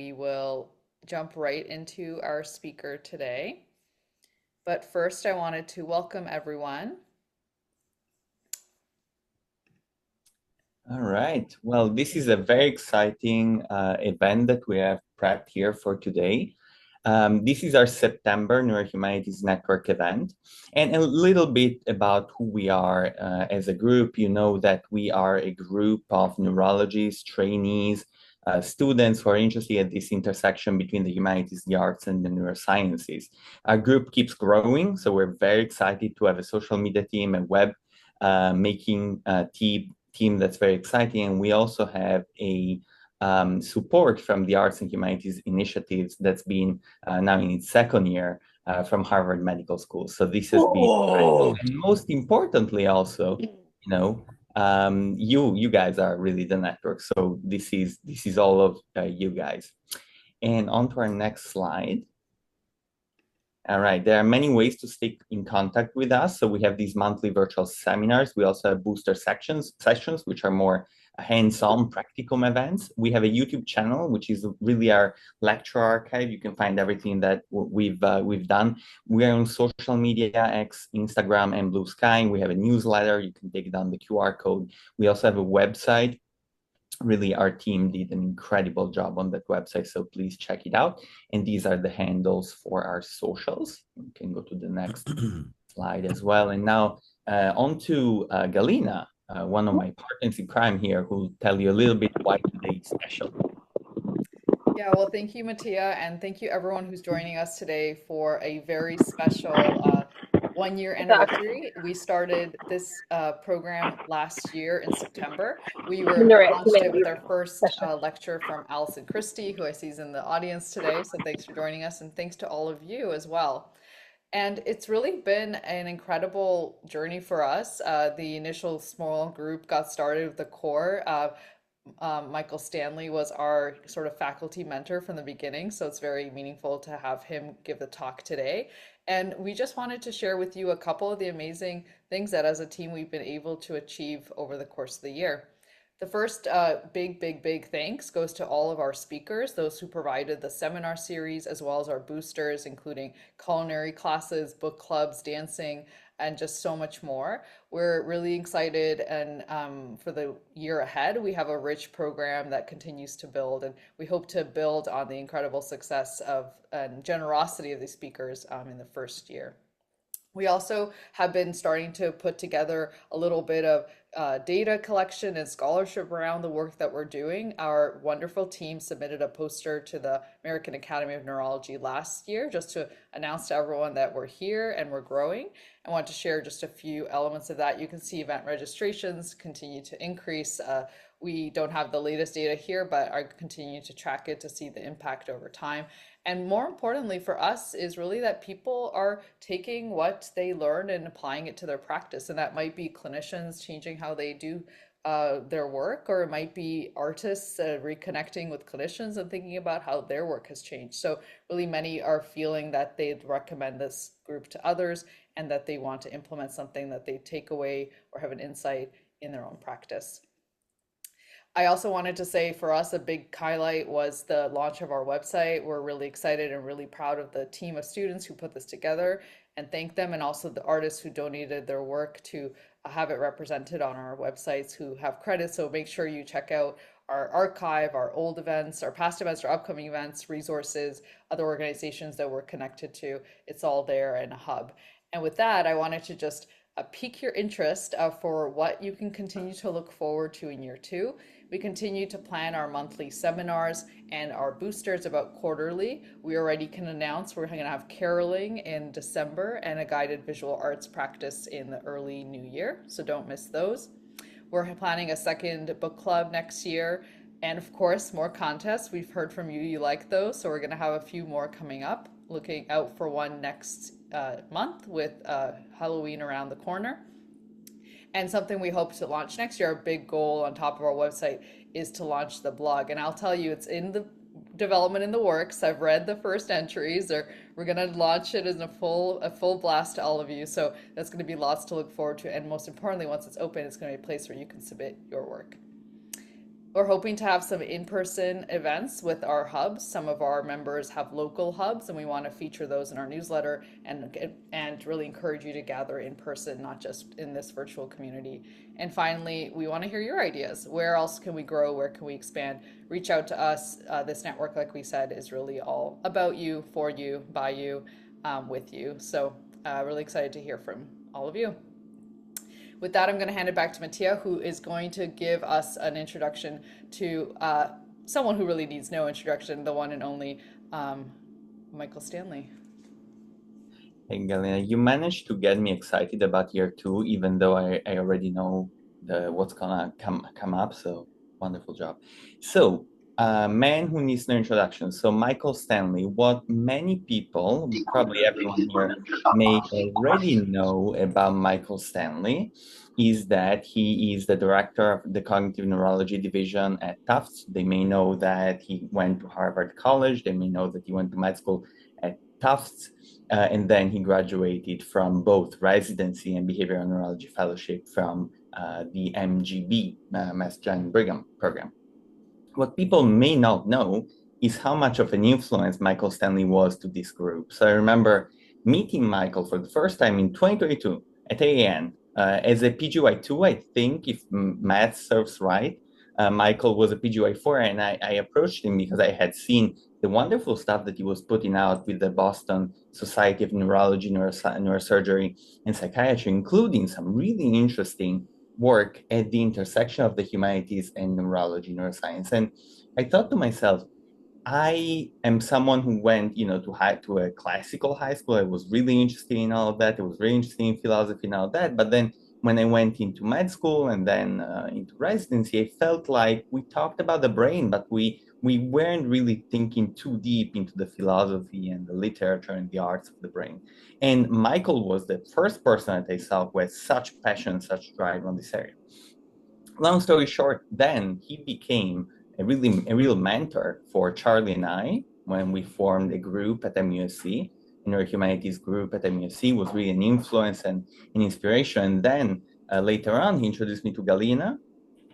we will jump right into our speaker today. But first, I wanted to welcome everyone. All right. Well, this is a very exciting event that we have prepped here for today. This is our September Neuro Humanities Network event, and a little bit about who we are as a group. You know that we are a group of neurologists, trainees, students who are interested at this intersection between the humanities, the arts, and the neurosciences. Our group keeps growing, so we're very excited to have a social media team, a web making team that's very exciting. And we also have a support from the Arts and Humanities Initiatives that's been now in its second year from Harvard Medical School. So this has been incredible. And most importantly, also, you guys are really the network. So this is all of you guys. And on to our next slide. All right, there are many ways to stay in contact with us. So we have these monthly virtual seminars. We also have booster sessions, which are more hands-on practicum events. We have a YouTube channel, which is really our lecture archive. You can find everything that we've done. We are on social media, X, Instagram, and Blue Sky. We have a newsletter. You can take down the QR code. We also have a website. Really, our team did an incredible job on that website, so please check it out. And these are the handles for our socials. You can go to the next slide as well. And now on to Galina, one of my partners in crime here, who will tell you a little bit why today is special. Yeah, well, thank you, Mattia, and thank you everyone who's joining us today for a very special 1 year anniversary. We started this program last year in September. We were launched it with our first lecture from Allison Christie, who I see is in the audience today. So thanks for joining us, and thanks to all of you as well. And it's really been an incredible journey for us. The initial small group got started with the core. Michael Stanley was our sort of faculty mentor from the beginning, so it's very meaningful to have him give the talk today. And we just wanted to share with you a couple of the amazing things that as a team we've been able to achieve over the course of the year. The first big thanks goes to all of our speakers, those who provided the seminar series, as well as our boosters, including culinary classes, book clubs, dancing, and just so much more. We're really excited and for the year ahead. We have a rich program that continues to build, and we hope to build on the incredible success of and generosity of the speakers in the first year. We also have been starting to put together a little bit of data collection and scholarship around the work that we're doing. Our wonderful team submitted a poster to the American Academy of Neurology last year just to announce to everyone that we're here and we're growing. I want to share just a few elements of that. You can see event registrations continue to increase. We don't have the latest data here, but are continuing to track it to see the impact over time. And more importantly for us is really that people are taking what they learn and applying it to their practice. And that might be clinicians changing how they do their work, or it might be artists reconnecting with clinicians and thinking about how their work has changed. So really many are feeling that they'd recommend this group to others and that they want to implement something that they take away or have an insight in their own practice. I also wanted to say for us, a big highlight was the launch of our website. We're really excited and really proud of the team of students who put this together and thank them, and also the artists who donated their work to have it represented on our websites who have credit. So make sure you check out our archive, our old events, our past events, our upcoming events, resources, other organizations that we're connected to. It's all there in a hub. And with that, I wanted to just pique your interest for what you can continue to look forward to in year two. We continue to plan our monthly seminars and our boosters about quarterly. We already can announce we're going to have caroling in December and a guided visual arts practice in the early new year, so don't miss those. We're planning a second book club next year, and of course, more contests. We've heard from you, you like those, so we're going to have a few more coming up. Looking out for one next month with Halloween around the corner. And something we hope to launch next year, our big goal on top of our website is to launch the blog. And I'll tell you, it's in the development in the works. I've read the first entries, or we're going to launch it as a full blast to all of you. So that's going to be lots to look forward to. And most importantly, once it's open, it's going to be a place where you can submit your work. We're hoping to have some in-person events with our hubs. Some of our members have local hubs, and we want to feature those in our newsletter and really encourage you to gather in person, not just in this virtual community. And finally, we want to hear your ideas. Where else can we grow? Where can we expand? Reach out to us. This network, like we said, is really all about you, for you, by you, with you. So, really excited to hear from all of you. With that, I'm going to hand it back to Mattia, who is going to give us an introduction to someone who really needs no introduction, the one and only um, Michael Stanley. Hey, Galina, you managed to get me excited about year two, even though I already know what's gonna come up. So wonderful job. So, man who needs no introduction. So, Michael Stanley, what many people, probably everyone here, may already know about Michael Stanley is that he is the director of the Cognitive Neurology Division at Tufts. They may know that he went to Harvard College. They may know that he went to med school at Tufts. And then he graduated from both residency and behavioral neurology fellowship from the MGB, Mass General Brigham program. What people may not know is how much of an influence Michael Stanley was to this group. So I remember meeting Michael for the first time in 2022 at AAN as a PGY2, I think, if math serves right. Michael was a PGY4, and I approached him because I had seen the wonderful stuff that he was putting out with the Boston Society of Neurology, Neurosurgery, and Psychiatry, including some really interesting work at the intersection of the humanities and neurology, neuroscience. And I thought to myself, I am someone who went, to a classical high school. I was really interested in all of that. I was really interested in philosophy and all that. But then when I went into med school and then into residency, I felt like we talked about the brain, but we weren't really thinking too deep into the philosophy and the literature and the arts of the brain. And Michael was the first person that I saw who had such passion, such drive on this area. Long story short, then he became a real mentor for Charlie and I when we formed a group at MUSC. Humanities group at MUSC was really an influence and an inspiration. And then later on, he introduced me to Galina,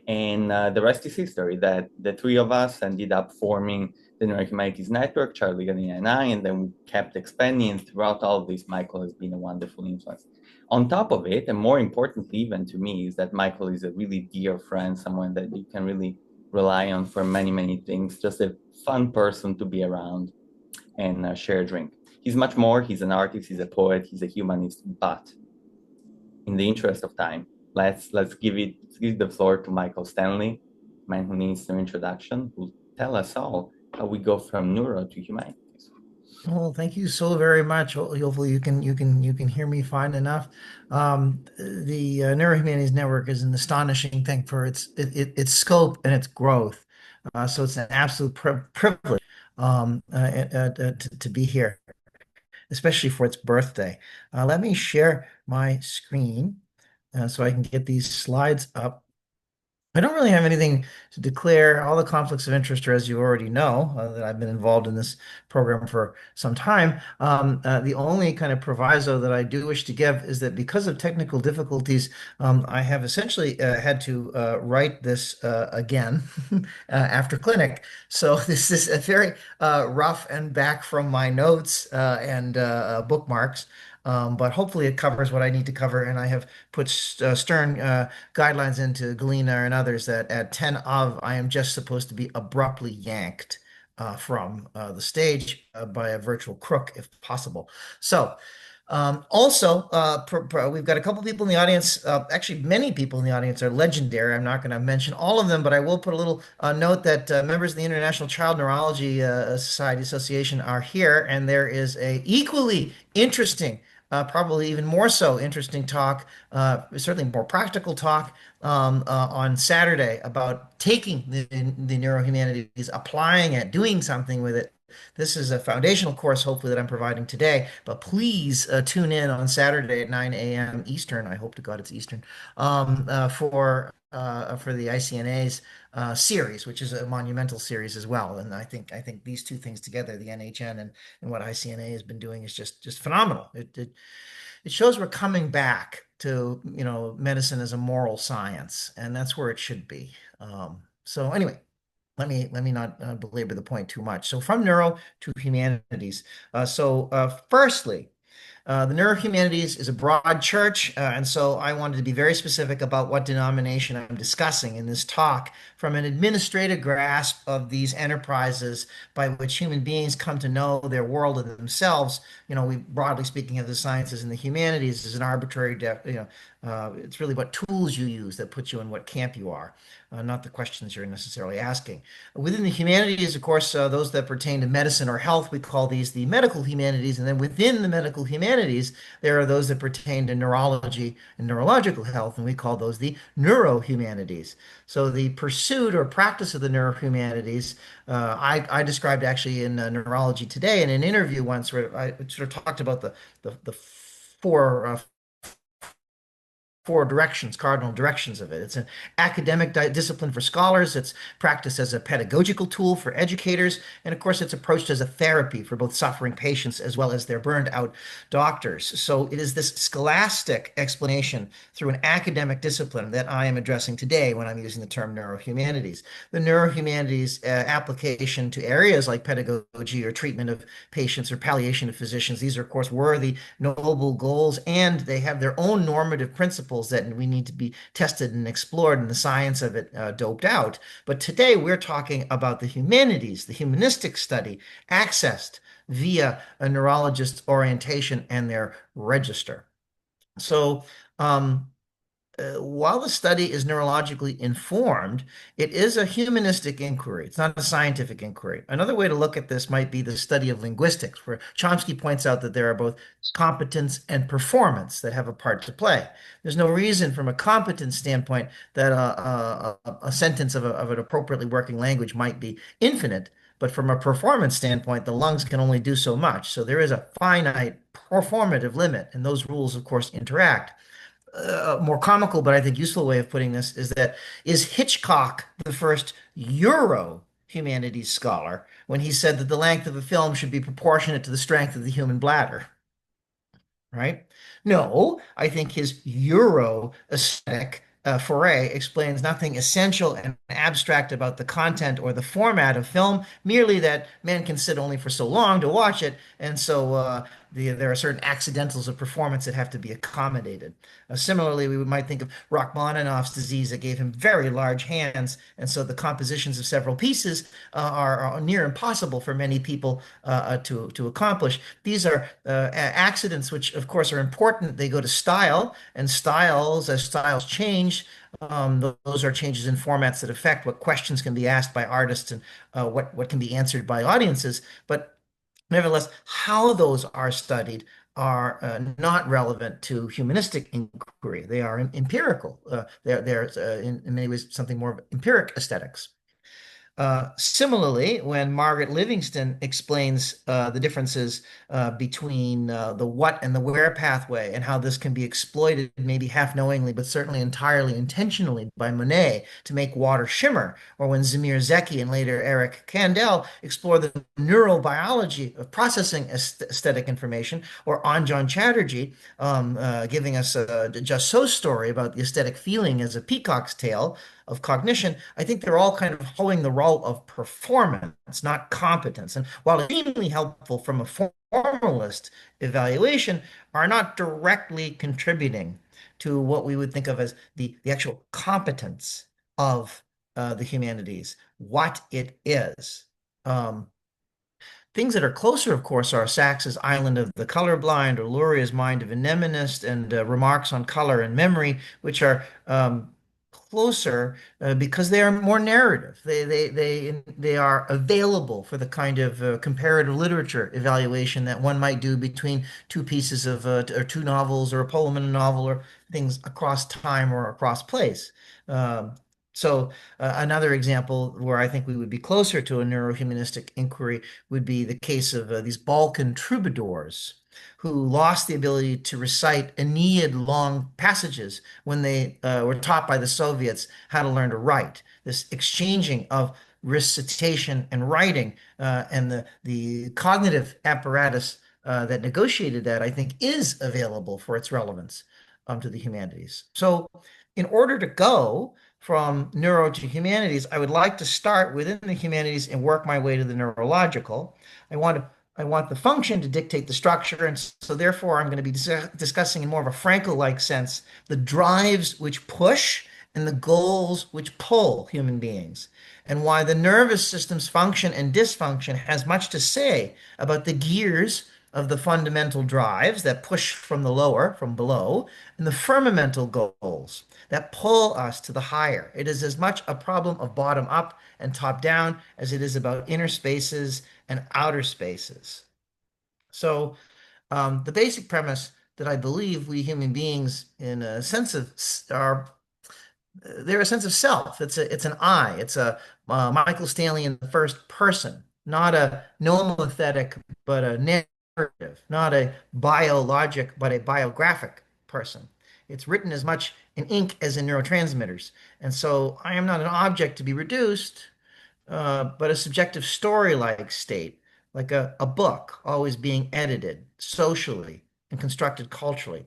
and the rest is history. That the three of us ended up forming the Humanities Network, Charlie, Galina, and I, and then we kept expanding. And throughout all of this, Michael has been a wonderful influence. On top of it, and more importantly, even to me, is that Michael is a really dear friend, someone that you can really rely on for many, many things. Just a fun person to be around and share a drink. He's much more. He's an artist. He's a poet. He's a humanist. But in the interest of time, let's give the floor to Michael Stanley, man who needs no introduction, who'll tell us all how we go from neuro to humanities. Well, thank you so very much. Hopefully you can hear me fine enough. The Neurohumanities Network is an astonishing thing for its scope and its growth. So it's an absolute privilege to be here, especially for its birthday. Let me share my screen so I can get these slides up. I don't really have anything to declare. All the conflicts of interest are, as you already know, that I've been involved in this program for some time. The only kind of proviso that I do wish to give is that because of technical difficulties, I have essentially had to write this again after clinic. So this is a very rough and back from my notes and bookmarks. But hopefully it covers what I need to cover, and I have put stern guidelines into Galena and others that at 10 of, I am just supposed to be abruptly yanked from the stage by a virtual crook if possible. So, also, we've got a couple people in the audience. Actually, many people in the audience are legendary. I'm not going to mention all of them, but I will put a little note that members of the International Child Neurology Society Association are here, and there is a equally interesting, probably even more so interesting talk, certainly more practical talk on Saturday about taking the neurohumanities, applying it, doing something with it. This is a foundational course, hopefully, that I'm providing today. But please tune in on Saturday at 9 a.m. Eastern. I hope to God it's Eastern for the ICNA's series, which is a monumental series as well. And I think these two things together, the NHN and what ICNA has been doing, is just phenomenal. It shows we're coming back to medicine as a moral science, and that's where it should be. So anyway, let me not belabor the point too much. So from neuro to humanities. Firstly, the Neurohumanities is a broad church, and so I wanted to be very specific about what denomination I'm discussing in this talk from an administrative grasp of these enterprises by which human beings come to know their world and themselves. We broadly speaking of the sciences and the humanities as an arbitrary, it's really what tools you use that put you in what camp you are, not the questions you're necessarily asking. Within the humanities, of course, those that pertain to medicine or health, we call these the medical humanities. And then within the medical humanities, there are those that pertain to neurology and neurological health, and we call those the neurohumanities. So the pursuit or practice of the neurohumanities, I described actually in Neurology Today in an interview once where I sort of talked about the four directions, cardinal directions of it. It's an academic discipline for scholars. It's practiced as a pedagogical tool for educators. And of course, it's approached as a therapy for both suffering patients as well as their burned out doctors. So it is this scholastic explanation through an academic discipline that I am addressing today when I'm using the term neurohumanities. The neurohumanities application to areas like pedagogy or treatment of patients or palliation of physicians. These are, of course, worthy, noble goals, and they have their own normative principles that we need to be tested and explored and the science of it doped out. But today we're talking about the humanities, the humanistic study accessed via a neurologist's orientation and their register. So, while the study is neurologically informed, it is a humanistic inquiry. It's not a scientific inquiry. Another way to look at this might be the study of linguistics, where Chomsky points out that there are both competence and performance that have a part to play. There's no reason from a competence standpoint that a sentence of an appropriately working language might be infinite, but from a performance standpoint, the lungs can only do so much. So there is a finite performative limit, and those rules, of course, interact. More comical, but I think useful way of putting this is Hitchcock the first Euro humanities scholar when he said that the length of a film should be proportionate to the strength of the human bladder, right? No, I think his Euro aesthetic foray explains nothing essential and abstract about the content or the format of film, merely that man can sit only for so long to watch it, and so there are certain accidentals of performance that have to be accommodated. Similarly, we might think of Rachmaninoff's disease that gave him very large hands, and so the compositions of several pieces are near impossible for many people to accomplish. These are accidents which, of course, are important. They go to style, and styles, as styles change, those are changes in formats that affect what questions can be asked by artists and what can be answered by audiences. But nevertheless, how those are studied are not relevant to humanistic inquiry. They are empirical. They're in many ways something more of empiric aesthetics. Similarly, when Margaret Livingston explains the differences between the what and the where pathway and how this can be exploited, maybe half knowingly, but certainly entirely intentionally by Monet to make water shimmer, or when Zamir Zeki and later Eric Kandel explore the neurobiology of processing aesthetic information, or Anjan Chatterjee giving us a just so story about the aesthetic feeling as a peacock's tail of cognition, I think they're all kind of holding the role of performance, not competence. And while extremely helpful from a formalist evaluation, are not directly contributing to what we would think of as the actual competence of the humanities, what it is. Things that are closer, of course, are Sachs's Island of the Colorblind or Luria's Mind of a Mnemonist and remarks on color and memory, which are closer because they are more narrative. They are available for the kind of comparative literature evaluation that one might do between two pieces of or two novels or a poem and a novel or things across time or across place. Another example where I think we would be closer to a neurohumanistic inquiry would be the case of these Balkan troubadours who lost the ability to recite Aeneid-long passages when they were taught by the Soviets how to learn to write. This exchanging of recitation and writing and the cognitive apparatus that negotiated that, I think, is available for its relevance to the humanities. So in order to go from neuro to humanities, I would like to start within the humanities and work my way to the neurological. I want to, I want the function to dictate the structure, and so therefore I'm going to be discussing in more of a Frankel-like sense the drives which push and the goals which pull human beings, and why the nervous system's function and dysfunction has much to say about the gears of the fundamental drives that push from the lower, from below, and the firmamental goals that pull us to the higher. It is as much a problem of bottom up and top down as it is about inner spaces and outer spaces. So, the basic premise that I believe we human beings, in a sense of, are they're a sense of self. It's an I. It's a Michael Stanley in the first person, not a nomothetic, but a narrative, not a biologic, but a biographic person. It's written as much in ink as in neurotransmitters. And so I am not an object to be reduced, but a subjective story-like state, like a book always being edited socially and constructed culturally.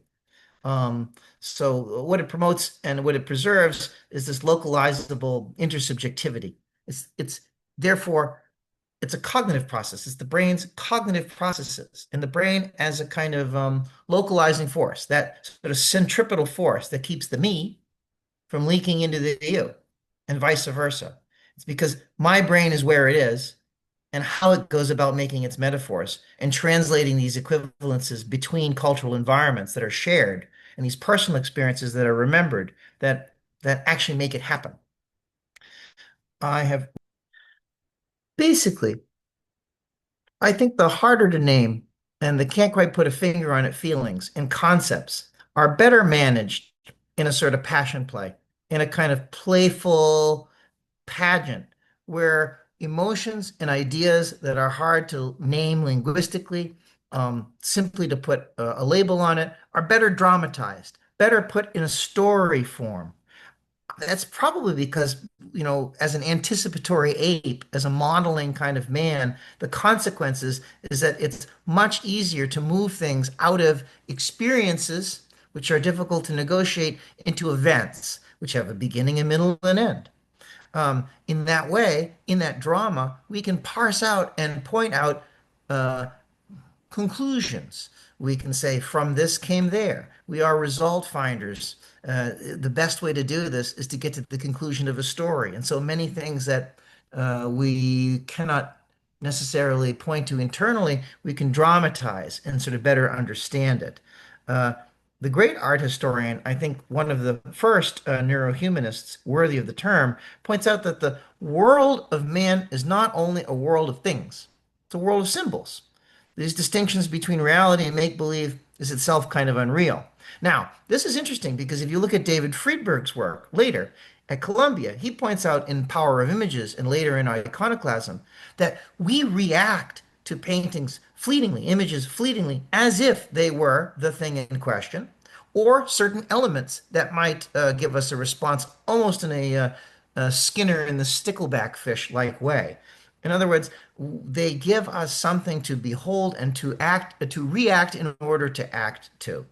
So what it promotes and what it preserves is this localizable intersubjectivity. It's therefore it's a cognitive process. It's the brain's cognitive processes, and the brain as a kind of localizing force, that sort of centripetal force that keeps the me from leaking into the you, and vice versa. It's because my brain is where it is, and how it goes about making its metaphors and translating these equivalences between cultural environments that are shared and these personal experiences that are remembered that actually make it happen. I have basically, I think the harder to name and the can't quite put a finger on it feelings and concepts are better managed in a sort of passion play, in a kind of playful pageant where emotions and ideas that are hard to name linguistically, simply to put a label on it, are better dramatized, better put in a story form. That's probably because, as an anticipatory ape, as a modeling kind of man, the consequences is that it's much easier to move things out of experiences, which are difficult to negotiate, into events, which have a beginning, a middle, and end. In that way, in that drama, we can parse out and point out uh, conclusions. We can say, from this came there. We are result finders. The best way to do this is to get to the conclusion of a story. And so many things that we cannot necessarily point to internally, we can dramatize and sort of better understand it. Uh, the great art historian, I think one of the first neurohumanists worthy of the term, points out that the world of man is not only a world of things, it's a world of symbols. These distinctions between reality and make-believe is itself kind of unreal. Now, this is interesting because if you look at David Friedberg's work later at Columbia, he points out in Power of Images and later in Iconoclasm that we react to paintings fleetingly, images fleetingly, as if they were the thing in question, or certain elements that might give us a response almost in a Skinner in the stickleback fish like way. In other words, they give us something to behold and to act, to react in order to act to.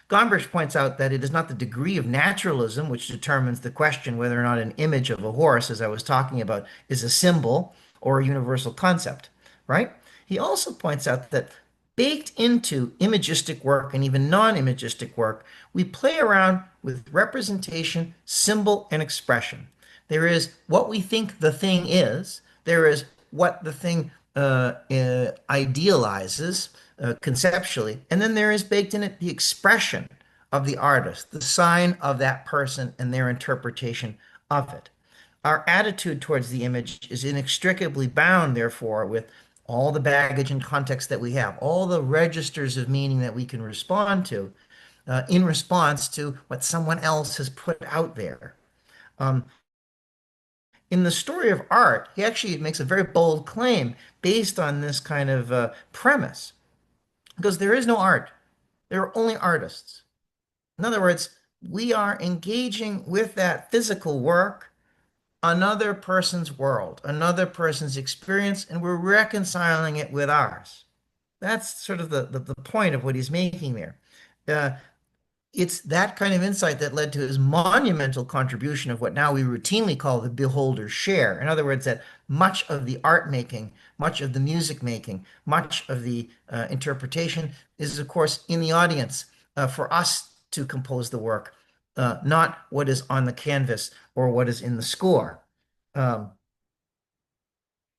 Gombrich points out that it is not the degree of naturalism which determines the question whether or not an image of a horse, as I was talking about, is a symbol or a universal concept, right? He also points out that baked into imagistic work and even non-imagistic work, we play around with representation, symbol, and expression. There is what we think the thing is, there is what the thing idealizes conceptually, and then there is baked in it the expression of the artist, the sign of that person and their interpretation of it. Our attitude towards the image is inextricably bound, therefore, with all the baggage and context that we have, all the registers of meaning that we can respond to in response to what someone else has put out there. Um, in the story of art, he actually makes a very bold claim based on this kind of premise, because there is no art, there are only artists. In other words, we are engaging with that physical work, another person's world, another person's experience, and we're reconciling it with ours. That's sort of the point of what he's making there. Uh, it's that kind of insight that led to his monumental contribution of what now we routinely call the beholder's share. In other words, that much of the art making, much of the music making, much of the interpretation is, of course, in the audience for us to compose the work, not what is on the canvas or what is in the score. Um,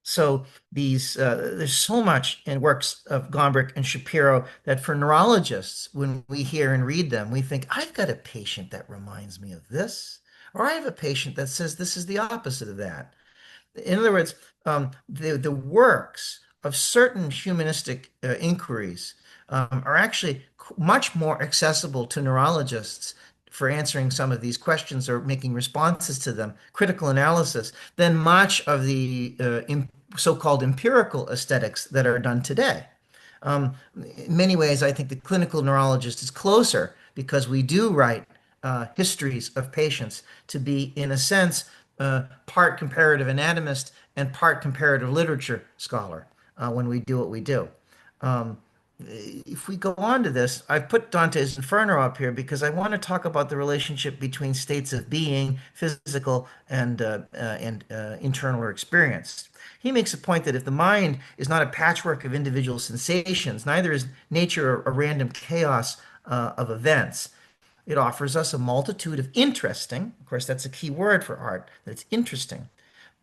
so there's so much in works of Gombrich and Shapiro that for neurologists, when we hear and read them, we think, I've got a patient that reminds me of this, or I have a patient that says this is the opposite of that. In other words, the works of certain humanistic inquiries are actually much more accessible to neurologists for answering some of these questions or making responses to them, critical analysis, than much of the so-called empirical aesthetics that are done today. In many ways, I think the clinical neurologist is closer because we do write histories of patients to be, in a sense, part comparative anatomist and part comparative literature scholar when we do what we do. Um, if we go on to this, I've put Dante's Inferno up here because I want to talk about the relationship between states of being, physical and internal or experience. He makes a point that if the mind is not a patchwork of individual sensations, neither is nature a random chaos of events. It offers us a multitude of interesting, of course, that's a key word for art, that it's interesting,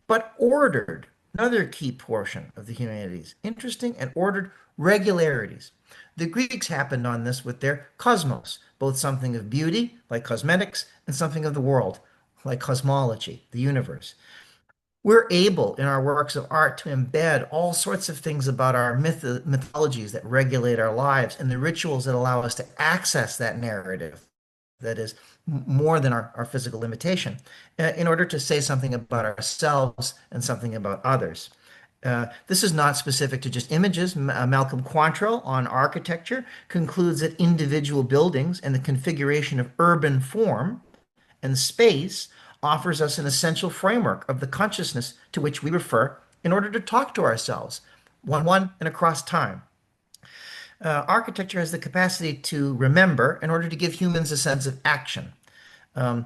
but ordered, another key portion of the humanities, interesting and ordered regularities. The Greeks happened on this with their cosmos, both something of beauty, like cosmetics, and something of the world, like cosmology, the universe. We're able in our works of art to embed all sorts of things about our mythologies that regulate our lives and the rituals that allow us to access that narrative that is more than our physical limitation in order to say something about ourselves and something about others. This is not specific to just images. Malcolm Quantrill on architecture concludes that individual buildings and the configuration of urban form and space offers us an essential framework of the consciousness to which we refer in order to talk to ourselves, one and across time. Architecture has the capacity to remember in order to give humans a sense of action. Um,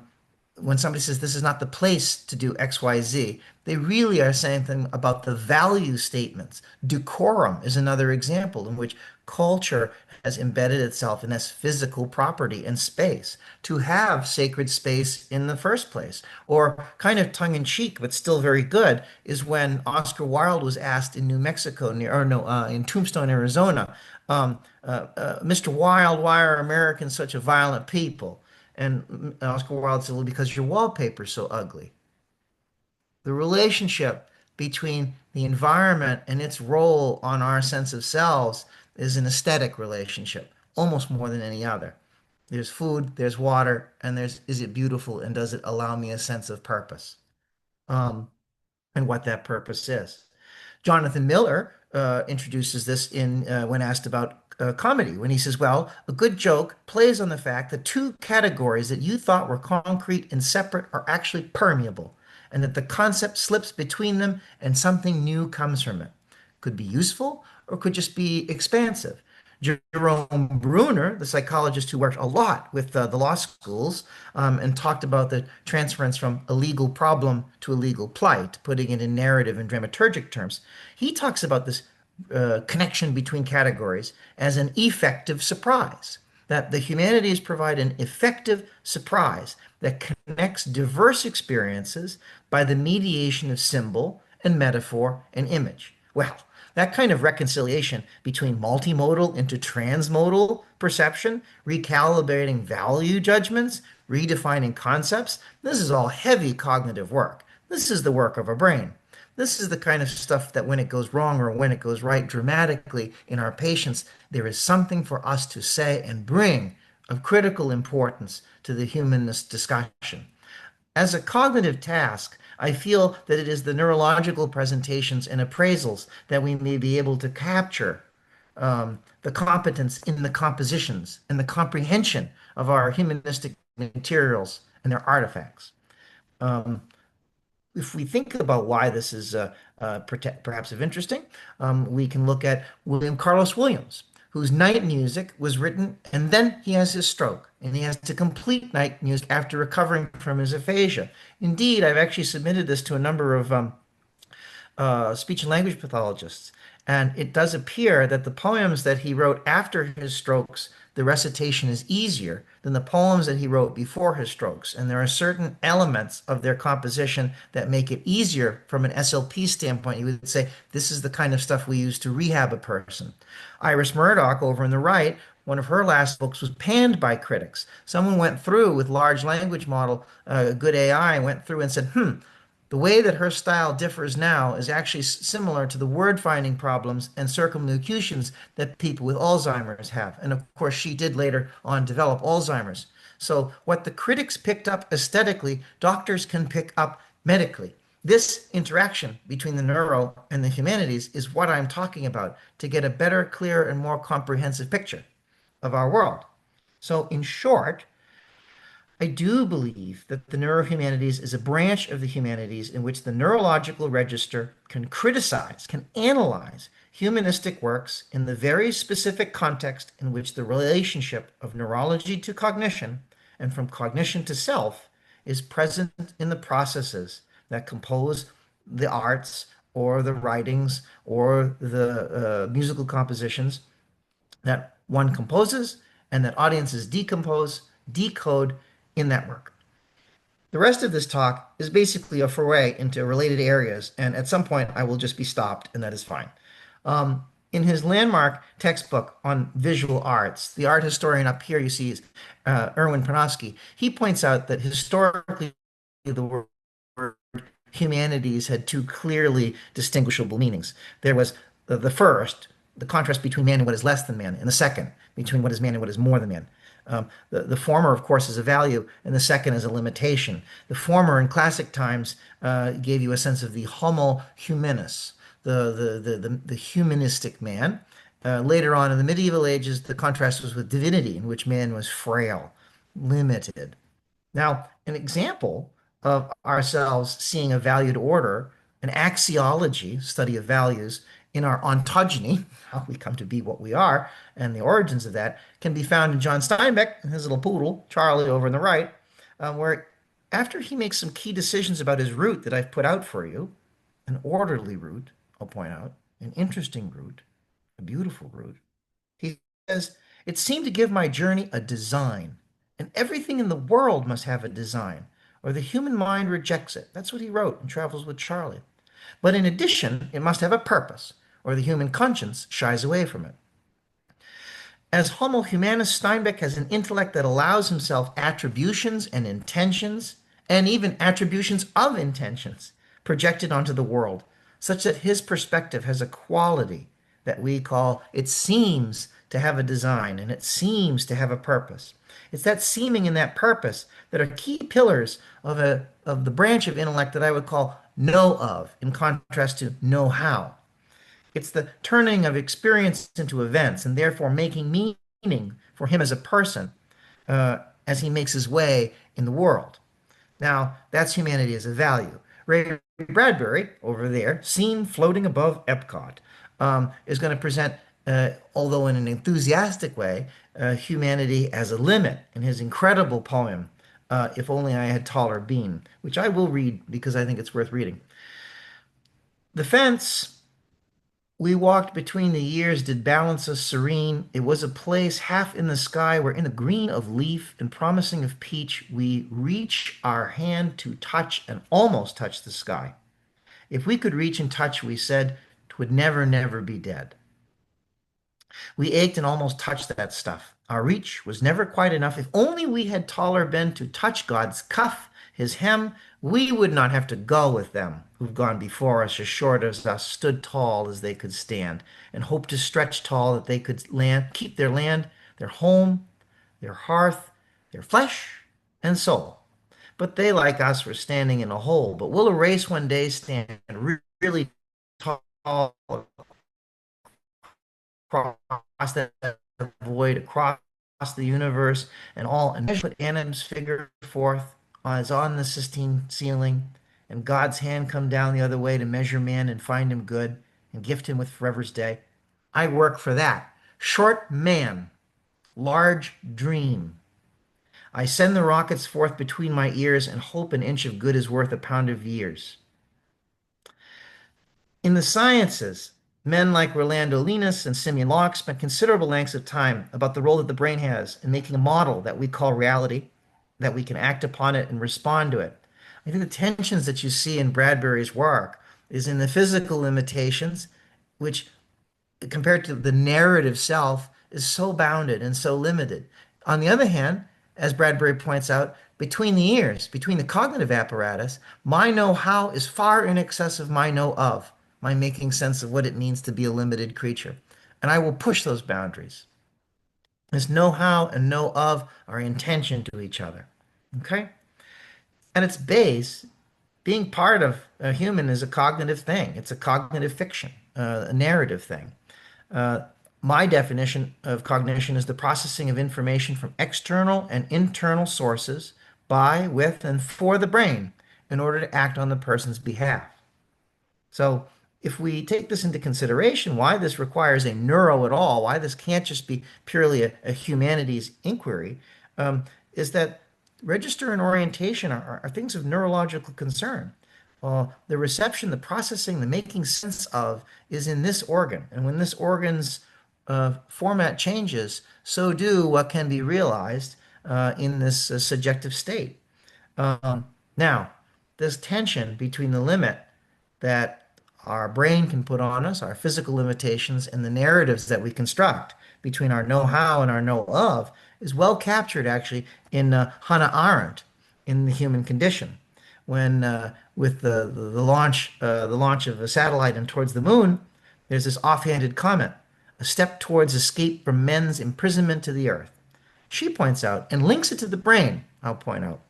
when somebody says this is not the place to do XYZ, they really are saying something about the value statements. Decorum is another example in which culture has embedded itself in this physical property and space. To have sacred space in the first place, or kind of tongue in cheek, but still very good, is when Oscar Wilde was asked in New Mexico, in Tombstone, Arizona, Mr. Wilde, why are Americans such a violent people? And Oscar Wilde said, well, because your wallpaper's so ugly. The relationship between the environment and its role on our sense of selves is an aesthetic relationship, almost more than any other. There's food, there's water, and there's is it beautiful and does it allow me a sense of purpose? And what that purpose is. Jonathan Miller introduces this in when asked about comedy, when he says, "Well, a good joke plays on the fact that two categories that you thought were concrete and separate are actually permeable, and that the concept slips between them and something new comes from it. Could be useful or could just be expansive." Jerome Bruner, the psychologist who worked a lot with the law schools and talked about the transference from a legal problem to a legal plight, putting it in narrative and dramaturgic terms, he talks about this connection between categories as an effective surprise. That the humanities provide an effective surprise that connects diverse experiences by the mediation of symbol and metaphor and image. Well, that kind of reconciliation between multimodal into transmodal perception, recalibrating value judgments, redefining concepts, this is all heavy cognitive work. This is the work of a brain. This is the kind of stuff that when it goes wrong or when it goes right dramatically in our patients, there is something for us to say and bring of critical importance to the humanist discussion. As a cognitive task, I feel that it is the neurological presentations and appraisals that we may be able to capture the competence in the compositions and the comprehension of our humanistic materials and their artifacts. Um, if we think about why this is perhaps of interesting, we can look at William Carlos Williams, whose night music was written, and then he has his stroke, and he has to complete night music after recovering from his aphasia. Indeed, I've actually submitted this to a number of speech and language pathologists. And it does appear that the poems that he wrote after his strokes, the recitation is easier than the poems that he wrote before his strokes. And there are certain elements of their composition that make it easier from an SLP standpoint. You would say, this is the kind of stuff we use to rehab a person. Iris Murdoch over on the right, one of her last books was panned by critics. Someone went through with large language model, good AI, went through and said, the way that her style differs now is actually similar to the word finding problems and circumlocutions that people with Alzheimer's have. And of course, she did later on develop Alzheimer's. So, what the critics picked up aesthetically, doctors can pick up medically. This interaction between the neuro and the humanities is what I'm talking about to get a better, clearer, and more comprehensive picture of our world. So, in short, I do believe that the neurohumanities is a branch of the humanities in which the neurological register can criticize, can analyze humanistic works in the very specific context in which the relationship of neurology to cognition and from cognition to self is present in the processes that compose the arts or the writings or the musical compositions that one composes and that audiences decompose, decode in that work. The rest of this talk is basically a foray into related areas, and at some point I will just be stopped, and that is fine. In his landmark textbook on visual arts, the art historian up here you see is Erwin Panofsky. He points out that historically the word humanities had two clearly distinguishable meanings. There was the first, the contrast between man and what is less than man, and the second, between what is man and what is more than man. The former, of course, is a value, and the second is a limitation. The former, in classic times, gave you a sense of the homo humanus, the humanistic man. Later on, in the medieval ages, the contrast was with divinity, in which man was frail, limited. Now, an example of ourselves seeing a valued order, an axiology, study of values, in our ontogeny, how we come to be what we are, and the origins of that, can be found in John Steinbeck and his little poodle, Charlie, over on the right, where after he makes some key decisions about his route that I've put out for you, an orderly route, I'll point out, an interesting route, a beautiful route, he says, it seemed to give my journey a design, and everything in the world must have a design, or the human mind rejects it. That's what he wrote in Travels with Charlie. But in addition, it must have a purpose, or the human conscience shies away from it. As Homo humanus, Steinbeck has an intellect that allows himself attributions and intentions, and even attributions of intentions, projected onto the world, such that his perspective has a quality that we call it seems to have a design and it seems to have a purpose. It's that seeming and that purpose that are key pillars of the branch of intellect that I would call know of, in contrast to know how. It's the turning of experience into events and therefore making meaning for him as a person as he makes his way in the world. Now, that's humanity as a value. Ray Bradbury, over there, seen floating above Epcot, is going to present, although in an enthusiastic way, humanity as a limit in his incredible poem, If Only I Had Taller Been, which I will read because I think it's worth reading. The fence we walked between the years did balance us serene. It was a place half in the sky where in a green of leaf and promising of peach we reach our hand to touch and almost touch the sky. If we could reach and touch, we said, 'twould never, never be dead. We ached and almost touched that stuff. Our reach was never quite enough. If only we had taller been to touch God's cuff, his hem, we would not have to go with them who've gone before us as short as us, stood tall as they could stand, and hoped to stretch tall that they could keep their land, their home, their hearth, their flesh and soul. But they, like us, were standing in a hole. But we'll erase one day, stand really tall across that void, across the universe, and all, and put Adam's figure forth as on the Sistine ceiling, and God's hand come down the other way to measure man and find him good and gift him with forever's day. I work for that. Short man, large dream. I send the rockets forth between my ears and hope an inch of good is worth a pound of years. In the sciences, men like Rolando Linus and Simeon Locke spent considerable lengths of time about the role that the brain has in making a model that we call reality, that we can act upon it and respond to it. I think the tensions that you see in Bradbury's work is in the physical limitations, which compared to the narrative self is so bounded and so limited. On the other hand, as Bradbury points out, between the ears, between the cognitive apparatus, my know-how is far in excess of my know-of, my making sense of what it means to be a limited creature. And I will push those boundaries. This know-how and know-of are in tension to each other. Okay? At its base, being part of a human is a cognitive thing. It's a cognitive fiction, a narrative thing. Uh, my definition of cognition is the processing of information from external and internal sources by, with, and for the brain in order to act on the person's behalf. So, if we take this into consideration, why this requires a neuro at all, why this can't just be purely a humanities inquiry, is that register and orientation are things of neurological concern. The reception, the processing, the making sense of is in this organ. And when this organ's format changes, so do what can be realized in this subjective state. Now, this tension between the limit that our brain can put on us, our physical limitations, and the narratives that we construct between our know-how and our know-of is well captured actually in Hannah Arendt in The Human Condition. When with the launch of a satellite and towards the moon, there's this offhanded comment, a step towards escape from men's imprisonment to the earth. She points out and links it to the brain, I'll point out.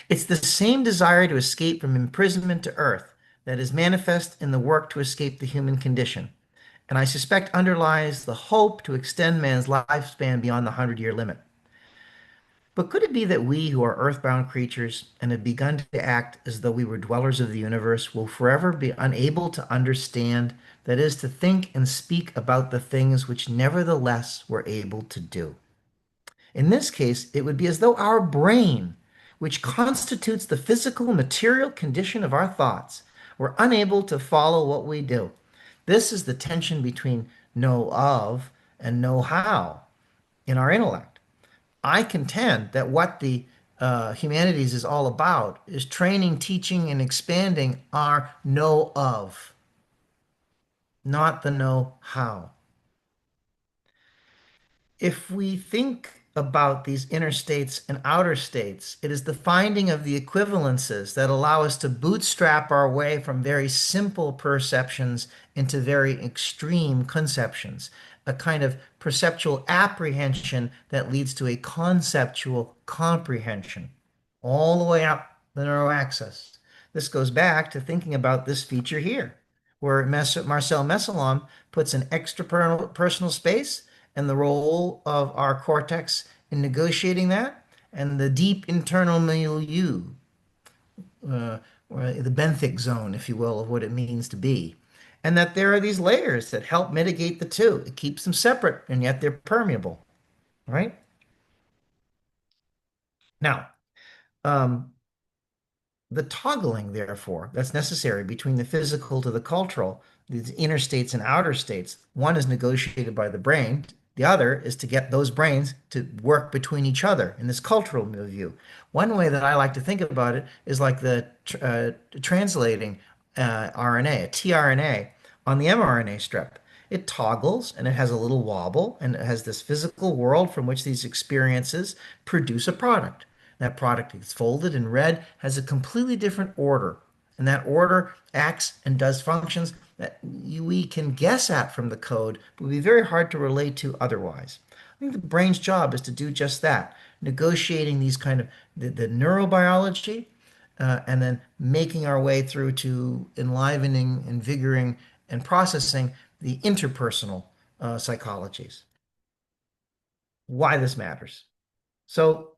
It's the same desire to escape from imprisonment to earth that is manifest in the work to escape the human condition, and I suspect underlies the hope to extend man's lifespan beyond the 100-year limit. But could it be that we, who are earthbound creatures and have begun to act as though we were dwellers of the universe, will forever be unable to understand, that is, to think and speak about the things which nevertheless we're able to do? In this case, it would be as though our brain, which constitutes the physical material condition of our thoughts, were unable to follow what we do. This is the tension between know of and know how in our intellect. I contend that what the humanities is all about is training, teaching, and expanding our know of, not the know how. If we think about these inner states and outer states, it is the finding of the equivalences that allow us to bootstrap our way from very simple perceptions into very extreme conceptions, a kind of perceptual apprehension that leads to a conceptual comprehension, all the way up the neuroaxis. This goes back to thinking about this feature here, where Marcel Messalon puts an extrapersonal space and the role of our cortex in negotiating that, and the deep internal milieu, or the benthic zone, if you will, of what it means to be. And that there are these layers that help mitigate the two. It keeps them separate, and yet they're permeable, right? Now, um, the toggling, therefore, that's necessary between the physical to the cultural, these inner states and outer states, one is negotiated by the brain. The other is to get those brains to work between each other in this cultural milieu. One way that I like to think about it is like the translating RNA, a tRNA, on the mRNA strip. It toggles and it has a little wobble and it has this physical world from which these experiences produce a product. That product gets folded and read, has a completely different order. And that order acts and does functions that we can guess at from the code, but would be very hard to relate to otherwise. I think the brain's job is to do just that, negotiating these kind of the neurobiology, and then making our way through to enlivening, invigorating, and processing the interpersonal psychologies. Why this matters. So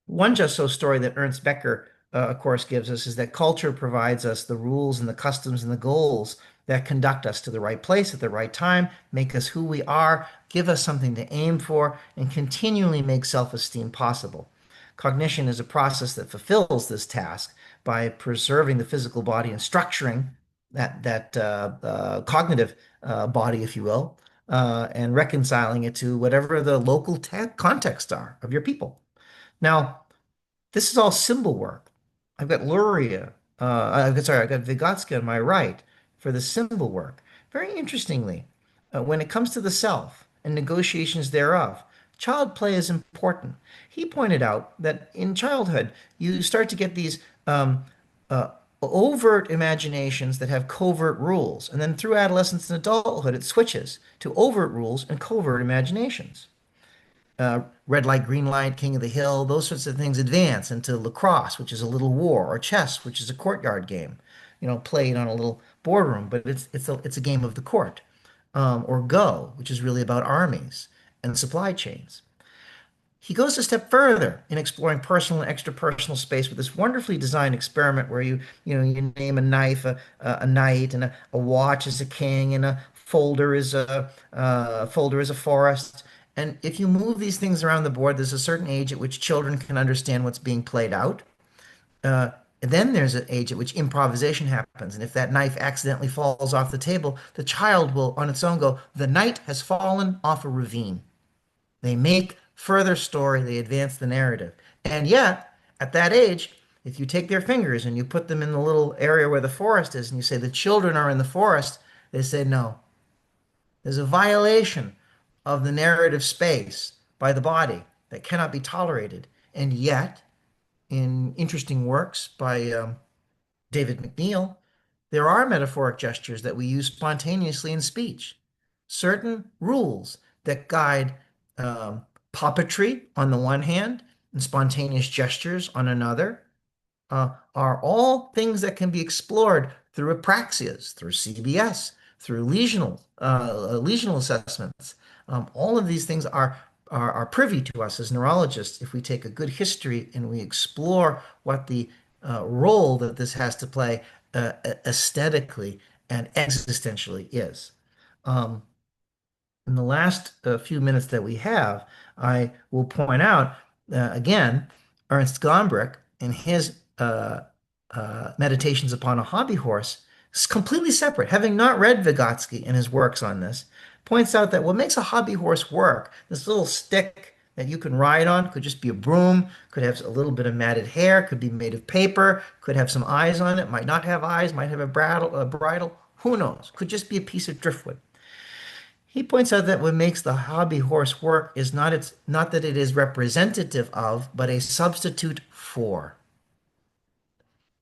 one just so story that Ernst Becker, of course, gives us is that culture provides us the rules and the customs and the goals that conduct us to the right place at the right time, make us who we are, give us something to aim for, and continually make self-esteem possible. Cognition is a process that fulfills this task by preserving the physical body and structuring that cognitive body, if you will, and reconciling it to whatever the local contexts are of your people. Now, this is all symbol work. I've got Luria, I've got Vygotsky on my right for the symbol work. Very interestingly, when it comes to the self and negotiations thereof, child play is important. He pointed out that in childhood, you start to get these uh, overt imaginations that have covert rules. And then through adolescence and adulthood, it switches to overt rules and covert imaginations. Red light, green light, king of the hill, those sorts of things advance into lacrosse, which is a little war, or chess, which is a courtyard game, played on a little boardroom, but it's a game of the court. Or Go, which is really about armies and supply chains. He goes a step further in exploring personal and extrapersonal space with this wonderfully designed experiment where you name a knife a knight, and a watch is a king, and a folder is a forest. And if you move these things around the board, there's a certain age at which children can understand what's being played out. Uh, and then there's an age at which improvisation happens. And if that knife accidentally falls off the table, the child will on its own go, "The knight has fallen off a ravine." They make further story, they advance the narrative. And yet, at that age, if you take their fingers and you put them in the little area where the forest is and you say the children are in the forest, they say no. There's a violation of the narrative space by the body that cannot be tolerated. And yet, in interesting works by David McNeill, there are metaphoric gestures that we use spontaneously in speech. Certain rules that guide puppetry on the one hand and spontaneous gestures on another are all things that can be explored through apraxias, through CBS, through lesional assessments. All of these things are privy to us as neurologists if we take a good history and we explore what the role that this has to play aesthetically and existentially is. In the last few minutes that we have, I will point out again Ernst Gombrich in his Meditations upon a Hobby Horse is completely separate, having not read Vygotsky and his works on this, points out that what makes a hobby horse work, this little stick that you can ride on, could just be a broom, could have a little bit of matted hair, could be made of paper, could have some eyes on it, might not have eyes, might have a bridle, who knows? Could just be a piece of driftwood. He points out that what makes the hobby horse work is not that it is representative of, but a substitute for.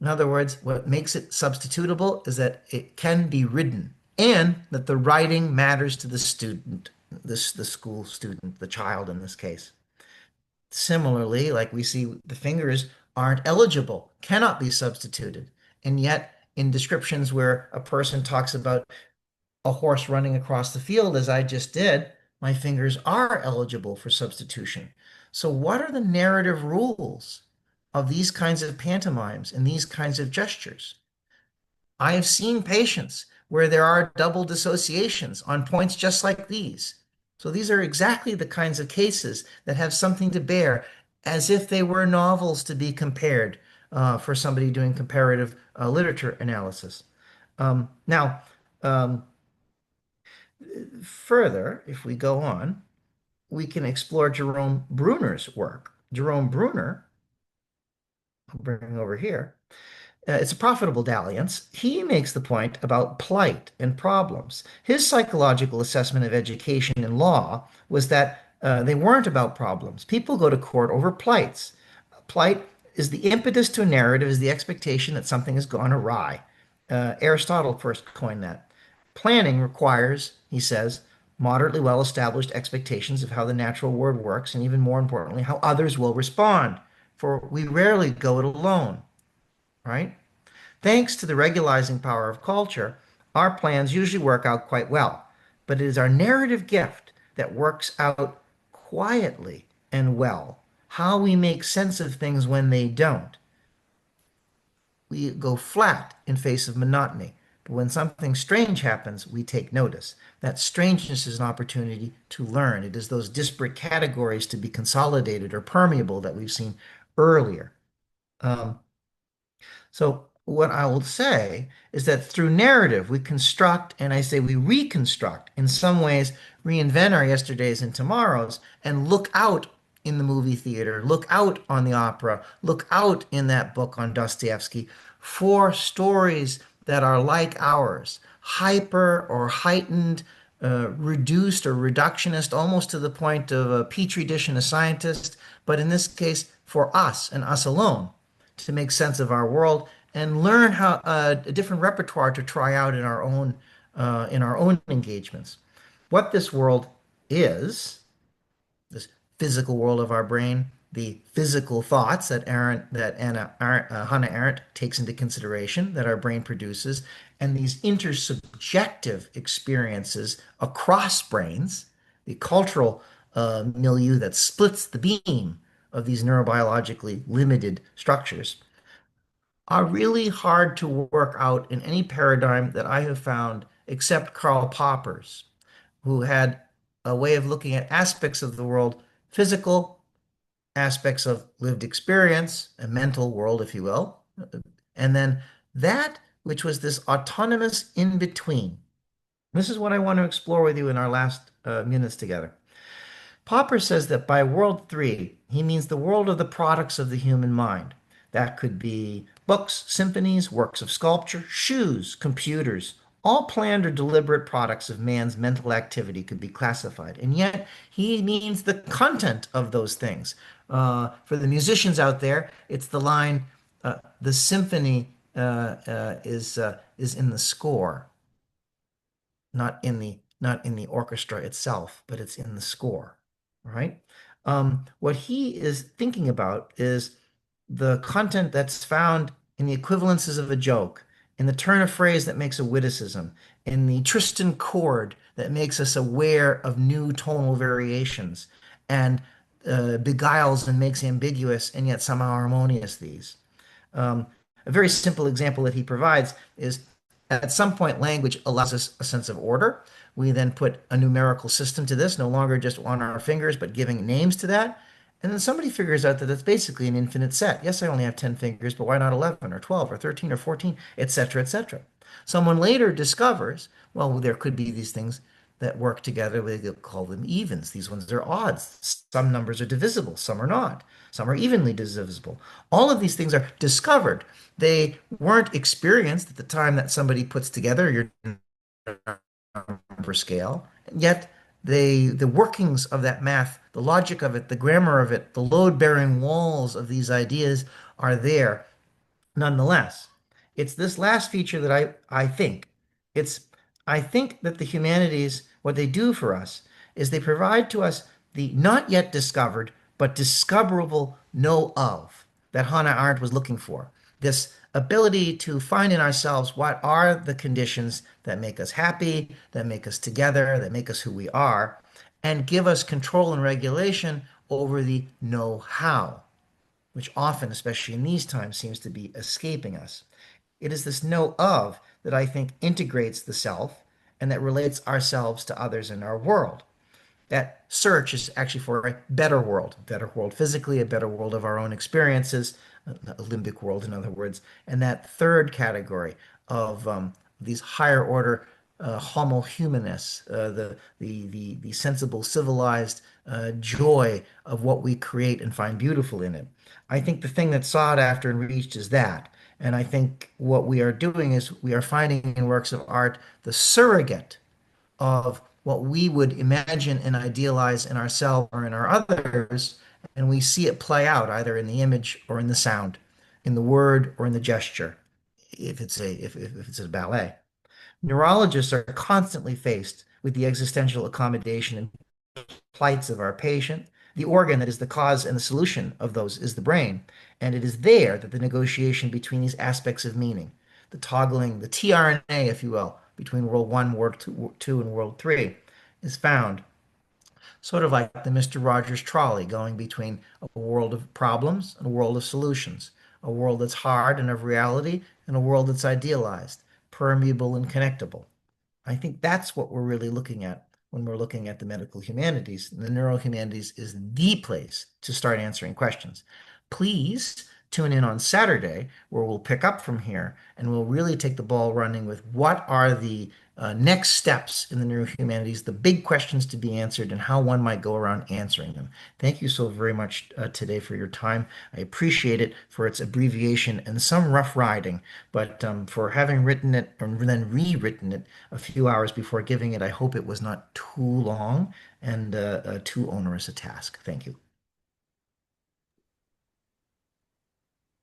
In other words, what makes it substitutable is that it can be ridden and that the riding matters to the student, the school student, the child in this case. Similarly, like we see the fingers aren't eligible, cannot be substituted. And yet, in descriptions where a person talks about a horse running across the field, as I just did, my fingers are eligible for substitution. So, what are the narrative rules of these kinds of pantomimes and these kinds of gestures? I have seen patients where there are double dissociations on points just like these. So, these are exactly the kinds of cases that have something to bear as if they were novels to be compared for somebody doing comparative literature analysis. Now, further, if we go on, we can explore Jerome Bruner's work. Jerome Bruner, I'll bring him over here. It's a profitable dalliance. He makes the point about plight and problems. His psychological assessment of education and law was that they weren't about problems. People go to court over plights. Plight is the impetus to a narrative, is the expectation that something has gone awry. Aristotle first coined that. Planning requires, he says, moderately well-established expectations of how the natural world works, and even more importantly, how others will respond. For we rarely go it alone, right? Thanks to the regularizing power of culture, our plans usually work out quite well. But it is our narrative gift that works out quietly and well. How we make sense of things when they don't. We go flat in face of monotony. But when something strange happens, we take notice. That strangeness is an opportunity to learn. It is those disparate categories to be consolidated or permeable that we've seen earlier. Um, so what I will say is that through narrative, we construct, and I say we reconstruct, in some ways, reinvent our yesterdays and tomorrows, and look out in the movie theater, look out on the opera, look out in that book on Dostoevsky for stories that are like ours, hyper or heightened, reduced or reductionist, almost to the point of a petri dish and a scientist, but in this case, for us and us alone to make sense of our world and learn how a different repertoire to try out in our own engagements. What this world is, this physical world of our brain, the physical thoughts that Hannah Arendt takes into consideration that our brain produces, and these intersubjective experiences across brains, the cultural milieu that splits the beam of these neurobiologically limited structures, are really hard to work out in any paradigm that I have found except Karl Popper's, who had a way of looking at aspects of the world, physical aspects of lived experience, a mental world, if you will, and then that which was this autonomous in between. This is what I want to explore with you in our last minutes together. Popper says that by world three, he means the world of the products of the human mind. That could be books, symphonies, works of sculpture, shoes, computers. All planned or deliberate products of man's mental activity could be classified. And yet, he means the content of those things. For the musicians out there, it's the line, the symphony is in the score, not in the orchestra itself, but it's in the score, right? What he is thinking about is the content that's found in the equivalences of a joke, in the turn of phrase that makes a witticism, in the Tristan chord that makes us aware of new tonal variations, and beguiles and makes ambiguous and yet somehow harmonious these. Um, a very simple example that he provides is at some point, language allows us a sense of order. We then put a numerical system to this, no longer just on our fingers, but giving names to that. And then somebody figures out that it's basically an infinite set. Yes, I only have 10 fingers, but why not 11 or 12 or 13 or 14, etc., etc. Someone later discovers, well, there could be these things that work together. We call them evens. These ones are odds. Some numbers are divisible, some are not. Some are evenly divisible. All of these things are discovered. They weren't experienced at the time that somebody puts together your number scale, yet the workings of that math, the logic of it, the grammar of it, the load-bearing walls of these ideas are there nonetheless. It's this last feature that I think it's I think that the humanities, what they do for us is they provide to us the not yet discovered but discoverable know of that Hannah Arendt was looking for. This ability to find in ourselves what are the conditions that make us happy, that make us together, that make us who we are, and give us control and regulation over the know how, which often, especially in these times, seems to be escaping us. It is this know of that I think integrates the self and that relates ourselves to others in our world. That search is actually for a better world physically, a better world of our own experiences, a limbic world, in other words. And that third category of these higher order homo humanus, the sensible, civilized joy of what we create and find beautiful in it. I think the thing that's sought after and reached is that. And I think what we are doing is we are finding in works of art the surrogate of what we would imagine and idealize in ourselves or in our others, and we see it play out either in the image or in the sound, in the word or in the gesture, if it's a ballet. Neurologists are constantly faced with the existential accommodation and plights of our patient. The organ that is the cause and the solution of those is the brain. And it is there that the negotiation between these aspects of meaning, the toggling, the tRNA, if you will, between World One, World Two, and World Three, is found. Sort of like the Mr. Rogers trolley going between a world of problems and a world of solutions, a world that's hard and of reality and a world that's idealized. permeable, and connectable. I think that's what we're really looking at when we're looking at the medical humanities. The neurohumanities is the place to start answering questions. Please tune in on Saturday, where we'll pick up from here and we'll really take the ball running with what are the next steps in the neurohumanities, the big questions to be answered, and how one might go around answering them. Thank you so very much today for your time. I appreciate it for its abbreviation and some rough riding, but for having written it and then rewritten it a few hours before giving it, I hope it was not too long and too onerous a task. Thank you.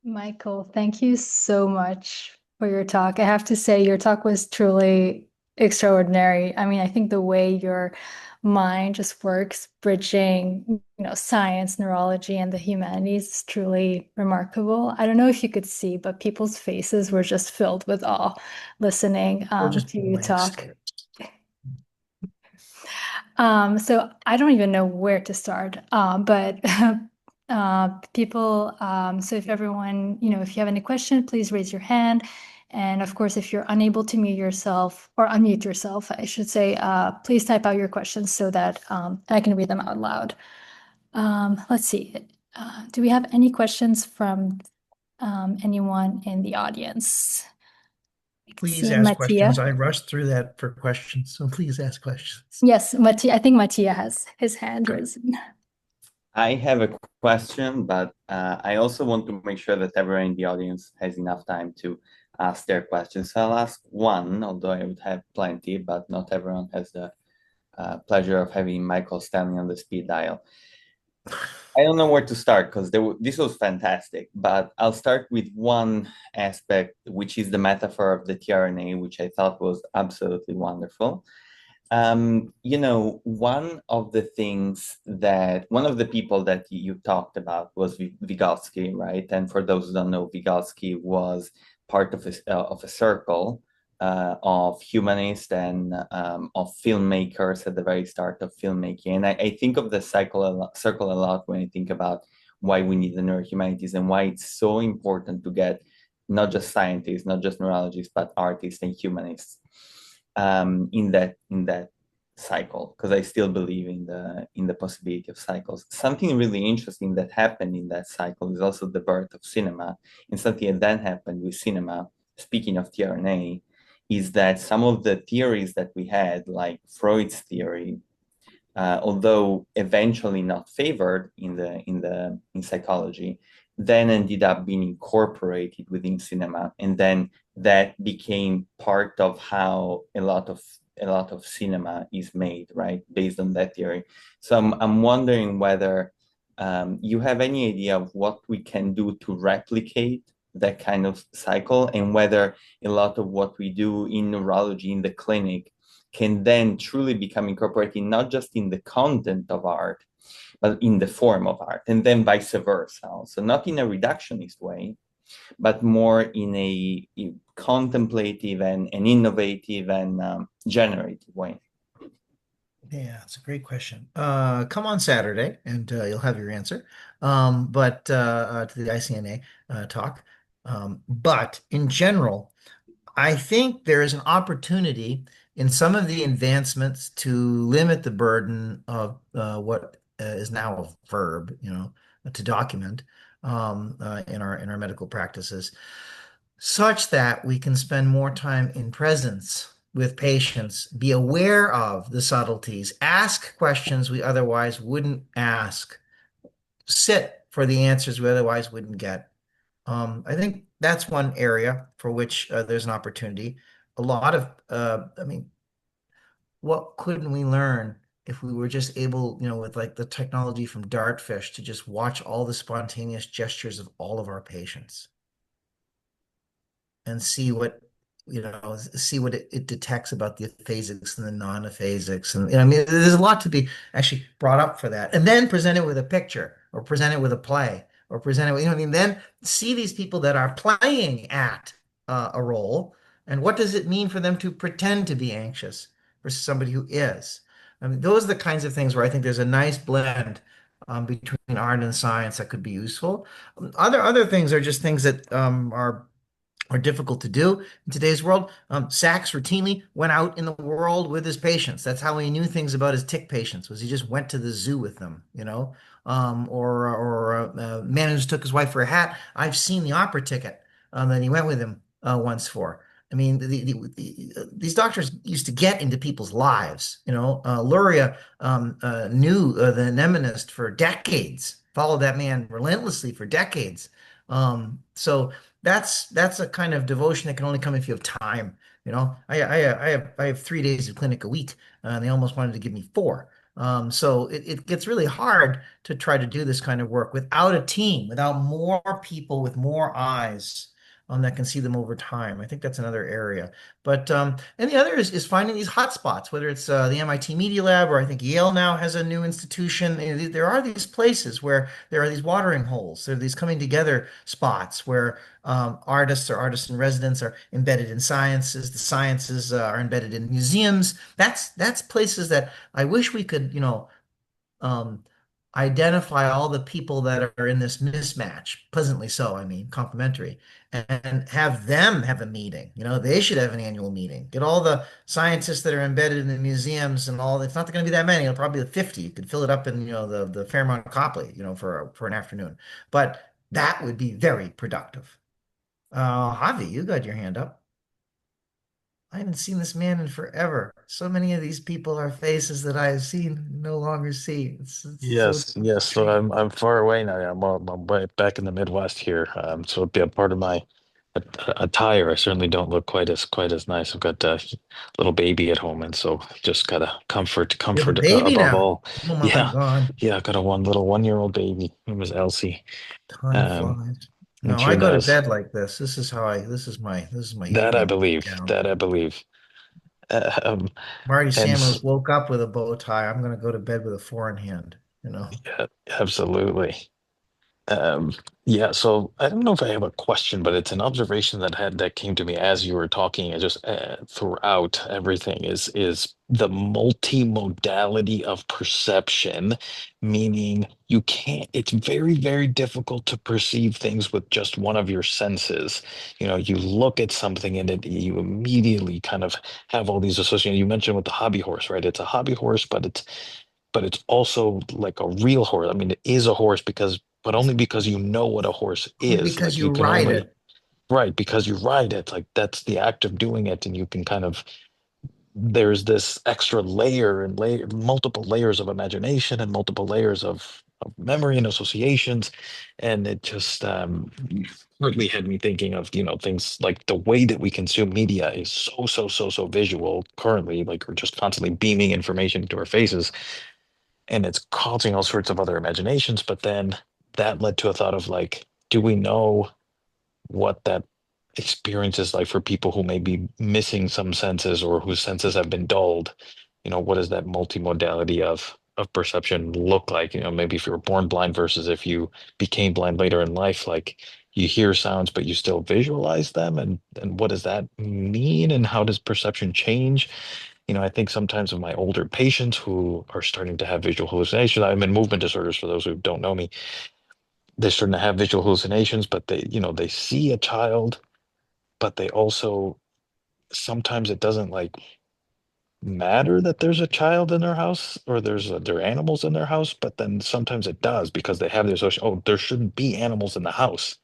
Michael, thank you so much for your talk. I have to say, your talk was truly extraordinary. I mean, I think the way your mind just works, bridging, science, neurology, and the humanities is truly remarkable. I don't know if you could see, but people's faces were just filled with awe listening Or just to you blank talk. stare. So I don't even know where to start, but people, so if everyone, if you have any questions, please raise your hand. And of course, if you're unable to mute yourself or unmute yourself, I should say, please type out your questions so that I can read them out loud. Let's see. Do we have any questions from anyone in the audience? Please See ask questions. Mattia. I rushed through that for questions, so please ask questions. Yes, Mattia. I think Mattia has his hand risen. I have a question, but I also want to make sure that everyone in the audience has enough time to ask their questions. So I'll ask one, although I would have plenty, but not everyone has the pleasure of having Michael Stanley on the speed dial. I don't know where to start because this was fantastic, but I'll start with one aspect, which is the metaphor of the tRNA, which I thought was absolutely wonderful. One of the people that you talked about was Vygotsky, right? And for those who don't know, Vygotsky was part of a circle of humanists and of filmmakers at the very start of filmmaking. And I think of the circle a lot when I think about why we need the neurohumanities and why it's so important to get not just scientists, not just neurologists, but artists and humanists in that cycle, because I still believe in the possibility of cycles. Something really interesting that happened in that cycle is also the birth of cinema, and something that then happened with cinema, speaking of tRNA, is that some of the theories that we had, like Freud's theory, although eventually not favored in psychology, then ended up being incorporated within cinema, and then that became part of how a lot of cinema is made, right, based on that theory. So I'm wondering whether you have any idea of what we can do to replicate that kind of cycle, and whether a lot of what we do in neurology in the clinic can then truly become incorporated not just in the content of art, but in the form of art, and then vice versa. So not in a reductionist way, but more in a contemplative and innovative and generative way. Yeah, it's a great question. Come on Saturday and you'll have your answer. But to the ICNA talk. But in general, I think there is an opportunity in some of the advancements to limit the burden of what is now a verb, to document in our medical practices, such that we can spend more time in presence with patients, be aware of the subtleties, ask questions we otherwise wouldn't ask, sit for the answers we otherwise wouldn't get. I think that's one area for which there's an opportunity. A lot of, what couldn't we learn if we were just able, with like the technology from Dartfish to just watch all the spontaneous gestures of all of our patients and see what it detects about the aphasics and the non-aphasics. And I mean, there's a lot to be actually brought up for that. And then present it with a picture or present it with a play or present it with, I mean, then see these people that are playing at a role, and what does it mean for them to pretend to be anxious versus somebody who is. I mean, those are the kinds of things where I think there's a nice blend between art and science that could be useful. Other things are just things that are or difficult to do in today's world. Sachs routinely went out in the world with his patients. That's how he knew things about his tick patients, was he just went to the zoo with them, or man took his wife for a hat. I've seen the opera ticket that he went with him once for. I mean, these doctors used to get into people's lives. Luria knew the anemone for decades, followed that man relentlessly for decades. So that's a kind of devotion that can only come if you have time. I have 3 days of clinic a week, and they almost wanted to give me four. So it gets really hard to try to do this kind of work without a team, without more people with more eyes that can see them over time. I think that's another area. But and the other is finding these hotspots, whether it's the MIT Media Lab, or I think Yale now has a new institution. There are these places where there are these watering holes. There are these coming together spots where artists or artists in residence are embedded in sciences. The sciences are embedded in museums. That's places that I wish we could, um, identify all the people that are in this mismatch, pleasantly so, I mean, complementary, and have them have a meeting. They should have an annual meeting. Get all the scientists that are embedded in the museums and all. It's not going to be that many. It'll probably be 50. You could fill it up in, the Fairmont Copley, for an afternoon. But that would be very productive. Javi, you got your hand up. I haven't seen this man in forever. So many of these people are faces that I have seen no longer see. It's so Yes, yes. So strange. I'm far away now. I'm way back in the Midwest here. So it'd be a part of my attire. I certainly don't look quite as nice. I've got a little baby at home, and so just gotta comfort, You have a comfort baby above now. all. Oh my Yeah, God. yeah. I've got a little 1-year-old baby. Her name is Elsie. Time Um, flies. and No, sure I go to does. bed like this. This is my That I evening believe. gown. That I believe. Um, Marty and Samuels woke up with a bow tie. I'm gonna go to bed with a four in hand. yeah, absolutely. Um, yeah, so I don't know if I have a question, but it's an observation that came to me as you were talking, and just throughout everything is the multimodality of perception, meaning you can't, it's very, very difficult to perceive things with just one of your senses. You look at something and you immediately kind of have all these associations. You mentioned with the hobby horse, right? It's a hobby horse, but it's also like a real horse. I mean, it is a horse but only because you know what a horse Only is. because Like you you can ride only, it. right, because you ride it. Like that's the act of doing it, and you can kind of, there's this extra layer and multiple layers of imagination and multiple layers of memory and associations. And it just partly had me thinking of, things like the way that we consume media is so, so, so, so visual currently. Like we're just constantly beaming information into our faces, and it's causing all sorts of other imaginations. But then that led to a thought of like, do we know what that experience is like for people who may be missing some senses or whose senses have been dulled? What does that multimodality of perception look like? Maybe if you were born blind versus if you became blind later in life, like you hear sounds but you still visualize them, and what does that mean, and how does perception change? I think sometimes of my older patients who are starting to have visual hallucinations. I'm in movement disorders for those who don't know me. They're starting to have visual hallucinations, but they see a child, but they also, sometimes it doesn't like matter that there's a child in their house or there are animals in their house, but then sometimes it does because they have the association, oh, there shouldn't be animals in the house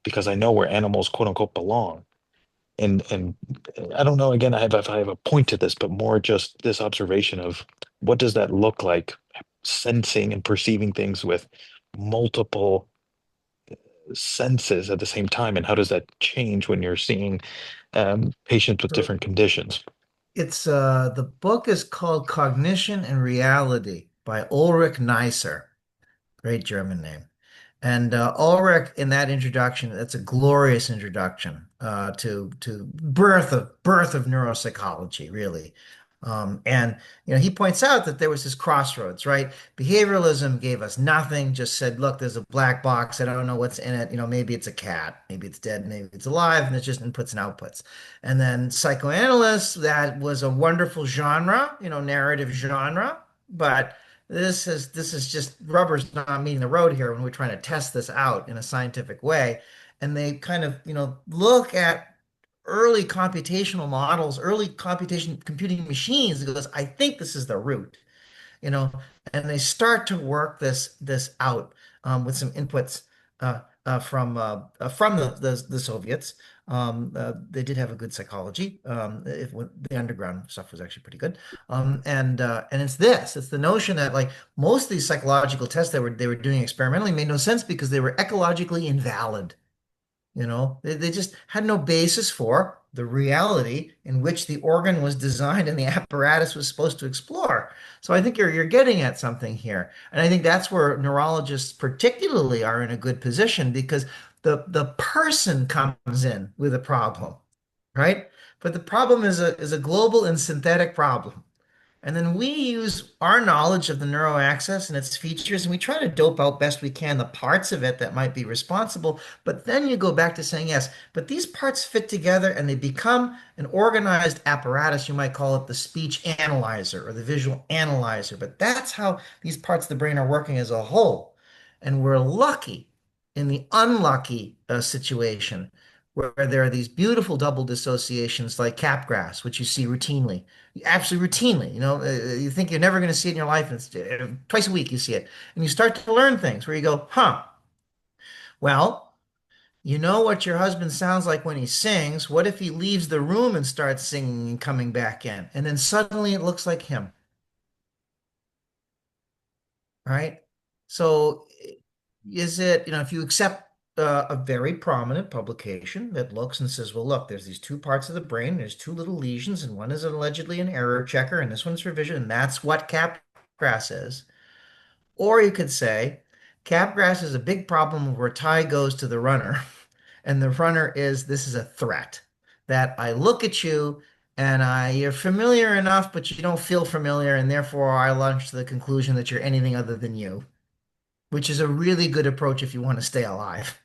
because I know where animals quote unquote belong. And I don't know, again, if I have a point to this, but more just this observation of what does that look like, sensing and perceiving things with multiple senses at the same time, and how does that change when you're seeing patients with So different conditions? the book is called Cognition and Reality by Ulrich Neisser. Great German name. And Ulrich, in that introduction, that's a glorious introduction to birth of neuropsychology, really. And he points out that there was this crossroads, right? Behavioralism gave us nothing, just said, look, there's a black box. I don't know what's in it. Maybe it's a cat, maybe it's dead, maybe it's alive, and it's just inputs and outputs. And then psychoanalysts, that was a wonderful genre, narrative genre, but this is just rubber's not meeting the road here when we're trying to test this out in a scientific way. and they kind of, look at early computational models, early computation computing machines, and goes, I think this is the root, you know, and they start to work this out with some inputs from the Soviets. They did have a good psychology. If the underground stuff was actually pretty good. And it's the notion that like most of these psychological tests that they were doing experimentally made no sense because they were ecologically invalid. They just had no basis for the reality in which the organ was designed and the apparatus was supposed to explore. So I think you're getting at something here. And I think that's where neurologists particularly are in a good position because the person comes in with a problem, right? But the problem is a global and synthetic problem. And then we use our knowledge of the neuro axis and its features, and we try to dope out best we can the parts of it that might be responsible. But then you go back to saying, yes, but these parts fit together and they become an organized apparatus. You might call it the speech analyzer or the visual analyzer. But that's how these parts of the brain are working as a whole. And we're lucky in the unlucky situation where there are these beautiful double dissociations like capgras, which you see routinely. Absolutely routinely. You think you're never going to see it in your life. And it's twice a week you see it. And you start to learn things where you go, huh, well, you know what your husband sounds like when he sings. What if he leaves the room and starts singing and coming back in? And then suddenly it looks like him, right? So is it, if you accept a very prominent publication that looks and says, well, look, there's these two parts of the brain, there's two little lesions, and one is allegedly an error checker, and this one's for vision, and that's what capgras is. Or you could say, capgras is a big problem where tie goes to the runner, and the runner is, this is a threat, that I look at you and you're familiar enough, but you don't feel familiar, and therefore I launch to the conclusion that you're anything other than you, which is a really good approach if you want to stay alive,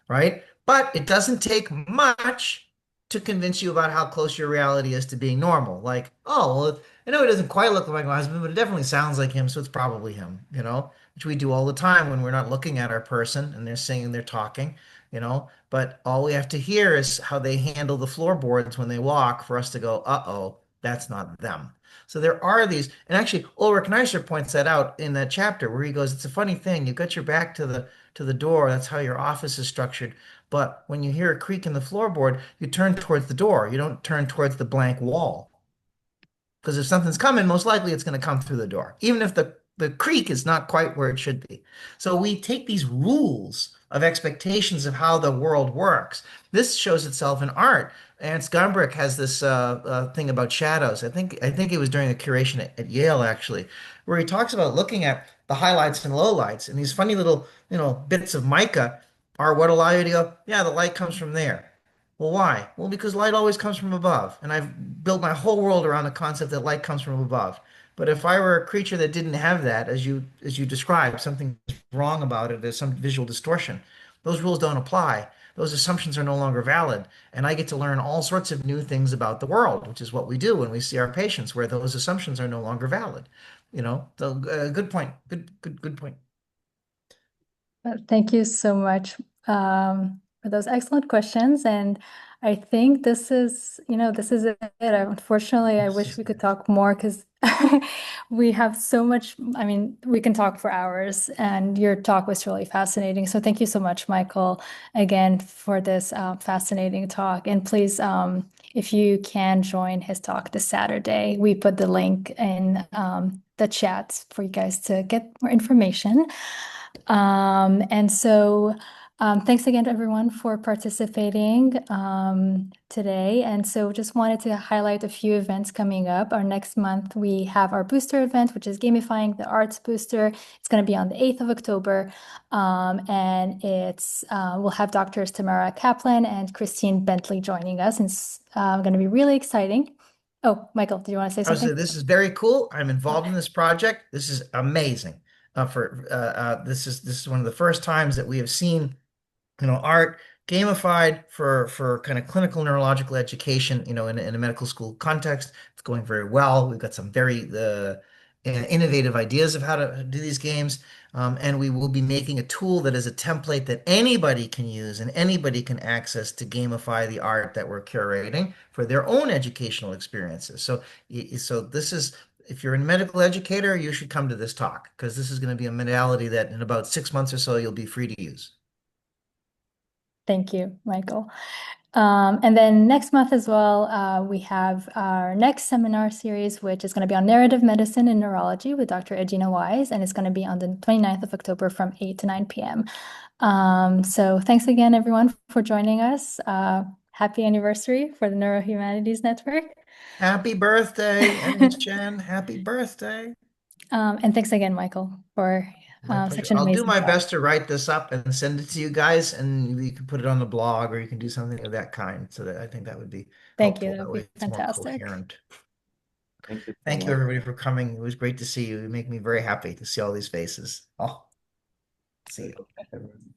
right? But it doesn't take much to convince you about how close your reality is to being normal. Like, oh, well, I know he doesn't quite look like my husband, but it definitely sounds like him, so it's probably him, which we do all the time when we're not looking at our person and they're singing, they're talking, but all we have to hear is how they handle the floorboards when they walk for us to go, uh-oh, that's not them. So there are these, and actually Ulrich Neisser points that out in that chapter where he goes, it's a funny thing, you've got your back to the door, that's how your office is structured. But when you hear a creak in the floorboard, you turn towards the door. You don't turn towards the blank wall. Because if something's coming, most likely it's going to come through the door, even if the creak is not quite where it should be. So we take these rules of expectations of how the world works. This shows itself in art. Ernst Gombrich has this thing about shadows. I think it was during the curation at Yale actually, where he talks about looking at the highlights and lowlights, and these funny little bits of mica are what allow you to go, yeah, the light comes from there. Well, why? Well, because light always comes from above. And I've built my whole world around the concept that light comes from above. But if I were a creature that didn't have that, as you described, something wrong about it, there's some visual distortion. Those rules don't apply. Those assumptions are no longer valid. And I get to learn all sorts of new things about the world, which is what we do when we see our patients, where those assumptions are no longer valid. So good point. Good point. Thank you so much for those excellent questions. And I think this is it. Unfortunately, I wish we could talk more because we have so much. I mean, we can talk for hours, and your talk was really fascinating. So thank you so much, Michael, again for this fascinating talk. And please, if you can join his talk this Saturday, we put the link in the chat for you guys to get more information. Thanks again to everyone for participating today. And so just wanted to highlight a few events coming up. Our next month, we have our booster event, which is gamifying the arts booster. It's going to be on the 8th of October. And we'll have Doctors Tamara Kaplan and Christine Bentley joining us. And it's going to be really exciting. Oh, Michael, do you want to say I would say something? this is very cool. I'm involved in this project. This is amazing. This is one of the first times that we have seen, art gamified for kind of clinical neurological education, in a medical school context. It's going very well. We've got some very innovative ideas of how to do these games. And we will be making a tool that is a template that anybody can use and anybody can access to gamify the art that we're curating for their own educational experiences. So this is, if you're a medical educator, you should come to this talk because this is going to be a modality that in about 6 months or so you'll be free to use. Thank you, Michael. And then next month as well, we have our next seminar series, which is going to be on narrative medicine and neurology with Dr. Edina Wise, and it's going to be on the 29th of October from 8 to 9 p.m. So thanks again, everyone, for joining us. Happy anniversary for the Neuro Humanities Network. Happy birthday, NHN. Happy birthday. And thanks again, Michael, for My pleasure. such an I'll do amazing my talk. best to write this up and send it to you guys, and you can put it on the blog or you can do something of that kind. So that I think that would be Thank you. helpful. That That would way be it's more fantastic. coherent. Thank you so Thank you, much. everybody, for coming. It was great to see you. You make me very happy to see all these faces. Oh, see you. Everyone.